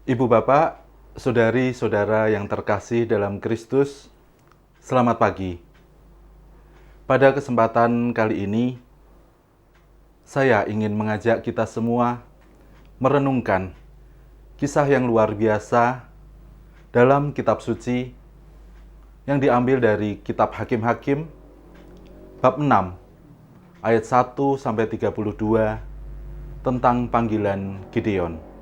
Ibu bapak, saudari-saudara yang terkasih dalam Kristus, selamat pagi. Pada kesempatan kali ini, saya ingin mengajak kita semua merenungkan kisah yang luar biasa dalam kitab suci yang diambil dari kitab Hakim-Hakim bab 6 ayat 1-32 tentang panggilan Gideon.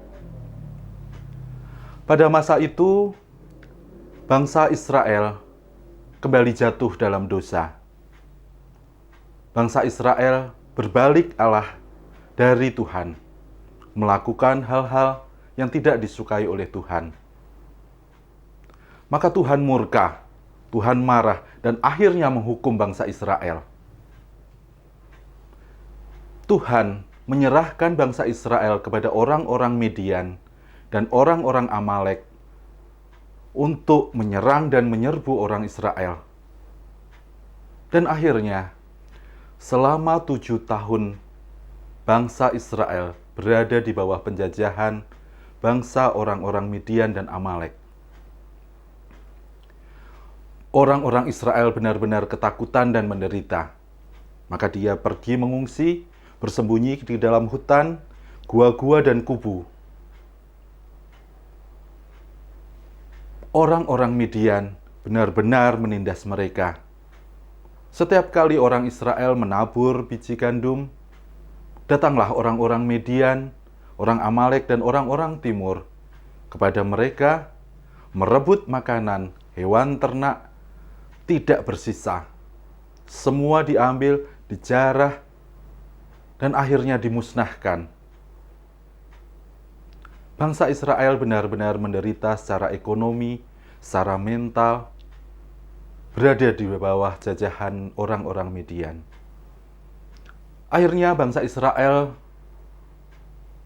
Pada masa itu, bangsa Israel kembali jatuh dalam dosa. Bangsa Israel berbalik arah dari Tuhan, melakukan hal-hal yang tidak disukai oleh Tuhan. Maka Tuhan murka, Tuhan marah, dan akhirnya menghukum bangsa Israel. Tuhan menyerahkan bangsa Israel kepada orang-orang Midian dan orang-orang Amalek untuk menyerang dan menyerbu orang Israel. Dan akhirnya, selama 7 tahun, bangsa Israel berada di bawah penjajahan bangsa orang-orang Midian dan Amalek. Orang-orang Israel benar-benar ketakutan dan menderita. Maka dia pergi mengungsi, bersembunyi di dalam hutan, gua-gua dan kubu. Orang-orang Midian benar-benar menindas mereka. Setiap kali orang Israel menabur biji gandum, datanglah orang-orang Midian, orang Amalek dan orang-orang timur kepada mereka, merebut makanan, hewan ternak, tidak bersisa. Semua diambil, dijarah, dan akhirnya dimusnahkan. Bangsa Israel benar-benar menderita secara ekonomi, secara mental, berada di bawah jajahan orang-orang Midian. Akhirnya bangsa Israel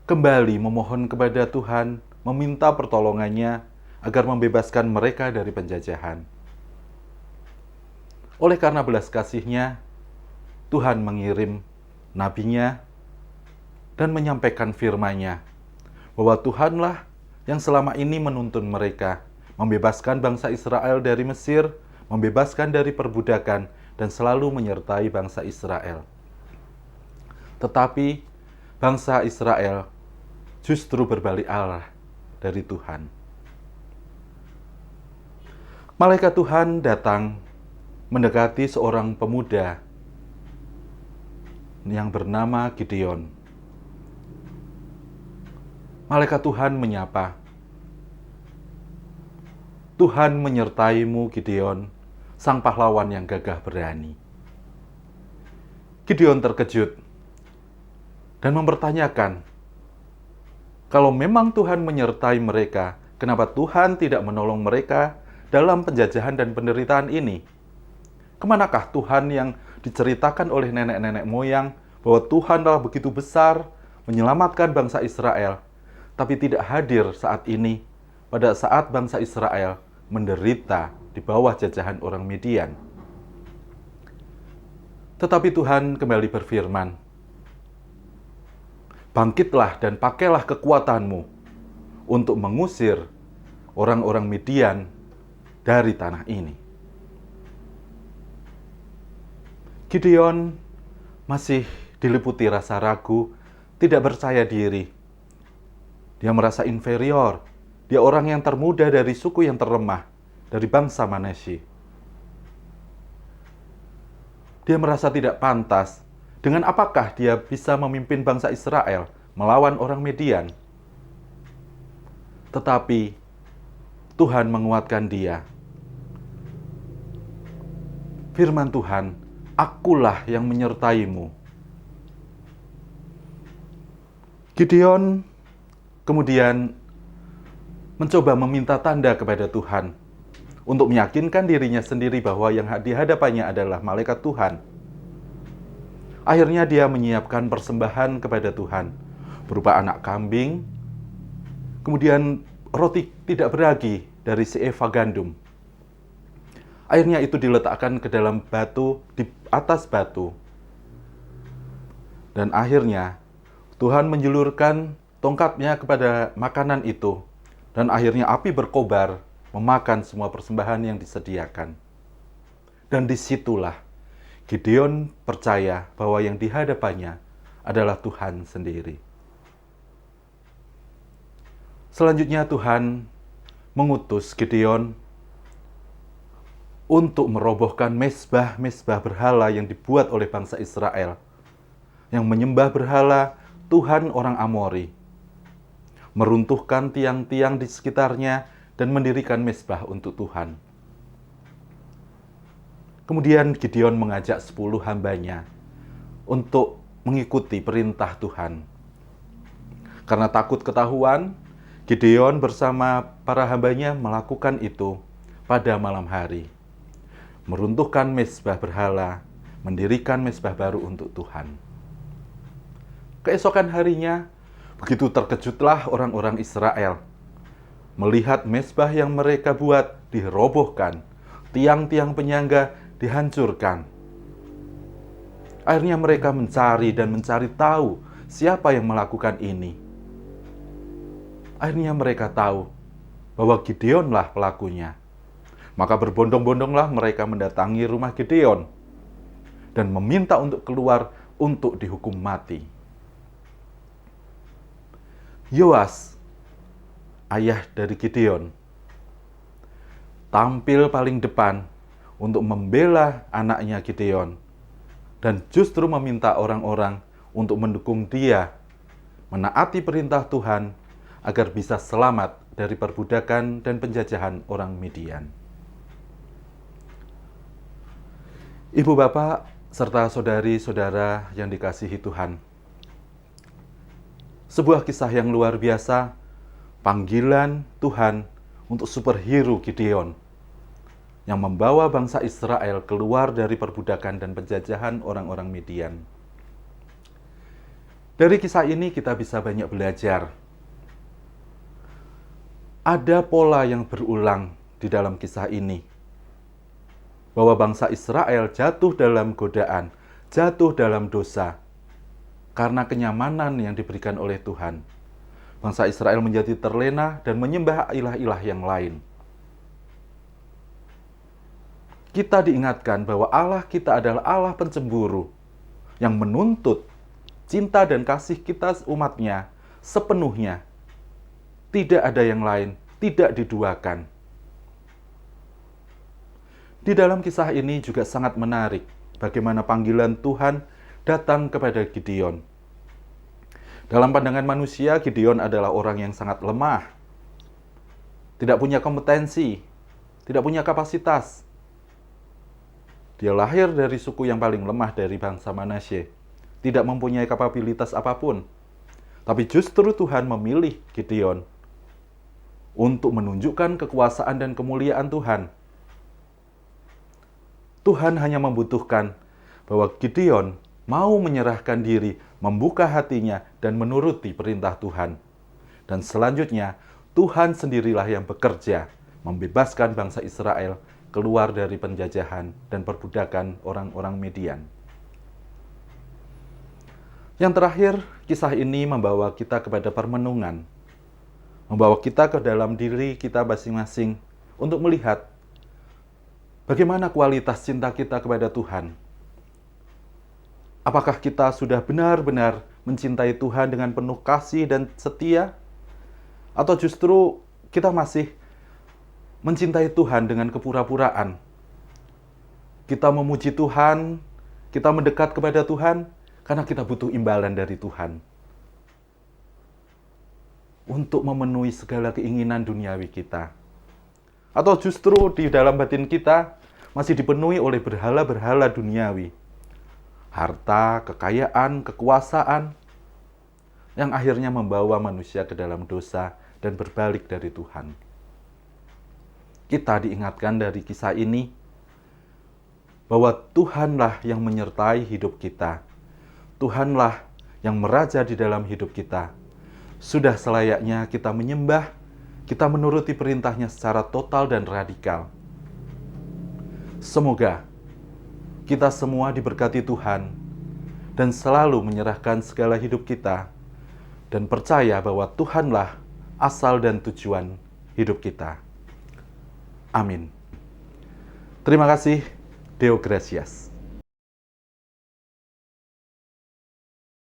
kembali memohon kepada Tuhan, meminta pertolongannya agar membebaskan mereka dari penjajahan. Oleh karena belas kasih-Nya, Tuhan mengirim nabinya dan menyampaikan firman-Nya bahwa Tuhanlah yang selama ini menuntun mereka, membebaskan bangsa Israel dari Mesir, membebaskan dari perbudakan, dan selalu menyertai bangsa Israel. Tetapi bangsa Israel justru berbalik arah dari Tuhan. Malaikat Tuhan datang mendekati seorang pemuda yang bernama Gideon. Malaikat Tuhan menyapa, "Tuhan menyertaimu, Gideon, sang pahlawan yang gagah berani." Gideon terkejut dan mempertanyakan, kalau memang Tuhan menyertai mereka, kenapa Tuhan tidak menolong mereka dalam penjajahan dan penderitaan ini? Kemanakah Tuhan yang diceritakan oleh nenek-nenek moyang bahwa Tuhan telah begitu besar menyelamatkan bangsa Israel, tapi tidak hadir saat ini pada saat bangsa Israel menderita di bawah jajahan orang Midian? Tetapi Tuhan kembali berfirman, "Bangkitlah dan pakailah kekuatanmu untuk mengusir orang-orang Midian dari tanah ini." Gideon masih diliputi rasa ragu, tidak percaya diri. Dia merasa inferior. Dia orang yang termuda dari suku yang terlemah, dari bangsa Manasye. Dia merasa tidak pantas. Dengan apakah dia bisa memimpin bangsa Israel melawan orang Midian? Tetapi Tuhan menguatkan dia. Firman Tuhan, "Akulah yang menyertaimu." Gideon kemudian mencoba meminta tanda kepada Tuhan untuk meyakinkan dirinya sendiri bahwa yang di hadapannya adalah malaikat Tuhan. Akhirnya dia menyiapkan persembahan kepada Tuhan berupa anak kambing, kemudian roti tidak beragi dari seeva gandum. Akhirnya itu diletakkan ke dalam batu, di atas batu. Dan akhirnya Tuhan menjulurkan tongkatnya kepada makanan itu, Dan akhirnya api berkobar, memakan semua persembahan yang disediakan. Dan disitulah Gideon percaya bahwa yang di hadapannya adalah Tuhan sendiri. Selanjutnya Tuhan mengutus Gideon untuk merobohkan mezbah-mezbah berhala yang dibuat oleh bangsa Israel, yang menyembah berhala Tuhan orang Amori, meruntuhkan tiang-tiang di sekitarnya dan mendirikan mezbah untuk Tuhan. Kemudian Gideon mengajak 10 hambanya untuk mengikuti perintah Tuhan. Karena takut ketahuan, Gideon bersama para hambanya melakukan itu pada malam hari. Meruntuhkan mezbah berhala, mendirikan mezbah baru untuk Tuhan. Keesokan harinya, begitu terkejutlah orang-orang Israel melihat mezbah yang mereka buat dirobohkan, tiang-tiang penyangga dihancurkan. Akhirnya mereka mencari tahu siapa yang melakukan ini. Akhirnya mereka tahu bahwa Gideonlah pelakunya. Maka berbondong-bondonglah mereka mendatangi rumah Gideon dan meminta untuk keluar untuk dihukum mati. Yoas, ayah dari Gideon, tampil paling depan untuk membela anaknya Gideon dan justru meminta orang-orang untuk mendukung dia menaati perintah Tuhan agar bisa selamat dari perbudakan dan penjajahan orang Midian. Ibu bapak serta saudari-saudara yang dikasihi Tuhan, sebuah kisah yang luar biasa, panggilan Tuhan untuk superhero Gideon yang membawa bangsa Israel keluar dari perbudakan dan penjajahan orang-orang Midian. Dari kisah ini kita bisa banyak belajar. Ada pola yang berulang di dalam kisah ini, bahwa bangsa Israel jatuh dalam godaan, jatuh dalam dosa, karena kenyamanan yang diberikan oleh Tuhan. Bangsa Israel menjadi terlena dan menyembah ilah-ilah yang lain. Kita diingatkan bahwa Allah kita adalah Allah pencemburu yang menuntut cinta dan kasih kita umatnya sepenuhnya. Tidak ada yang lain, tidak diduakan. Di dalam kisah ini juga sangat menarik bagaimana panggilan Tuhan datang kepada Gideon. Dalam pandangan manusia, Gideon adalah orang yang sangat lemah, tidak punya kompetensi, tidak punya kapasitas. Dia lahir dari suku yang paling lemah dari bangsa Manasye, tidak mempunyai kapabilitas apapun. Tapi justru Tuhan memilih Gideon untuk menunjukkan kekuasaan dan kemuliaan Tuhan. Tuhan hanya membutuhkan bahwa Gideon mau menyerahkan diri, membuka hatinya, dan menuruti perintah Tuhan. Dan selanjutnya, Tuhan sendirilah yang bekerja, membebaskan bangsa Israel keluar dari penjajahan dan perbudakan orang-orang Midian. Yang terakhir, kisah ini membawa kita kepada permenungan, membawa kita ke dalam diri kita masing-masing untuk melihat bagaimana kualitas cinta kita kepada Tuhan. Apakah kita sudah benar-benar mencintai Tuhan dengan penuh kasih dan setia? Atau justru kita masih mencintai Tuhan dengan kepura-puraan? Kita memuji Tuhan, kita mendekat kepada Tuhan karena kita butuh imbalan dari Tuhan untuk memenuhi segala keinginan duniawi kita. Atau justru di dalam batin kita masih dipenuhi oleh berhala-berhala duniawi, harta, kekayaan, kekuasaan, yang akhirnya membawa manusia ke dalam dosa dan berbalik dari Tuhan. Kita diingatkan dari kisah ini bahwa Tuhanlah yang menyertai hidup kita. Tuhanlah yang meraja di dalam hidup kita. Sudah selayaknya kita menyembah, kita menuruti perintahnya secara total dan radikal. Semoga kita semua diberkati Tuhan dan selalu menyerahkan segala hidup kita dan percaya bahwa Tuhanlah asal dan tujuan hidup kita. Amin. Terima kasih. Deo Gracias.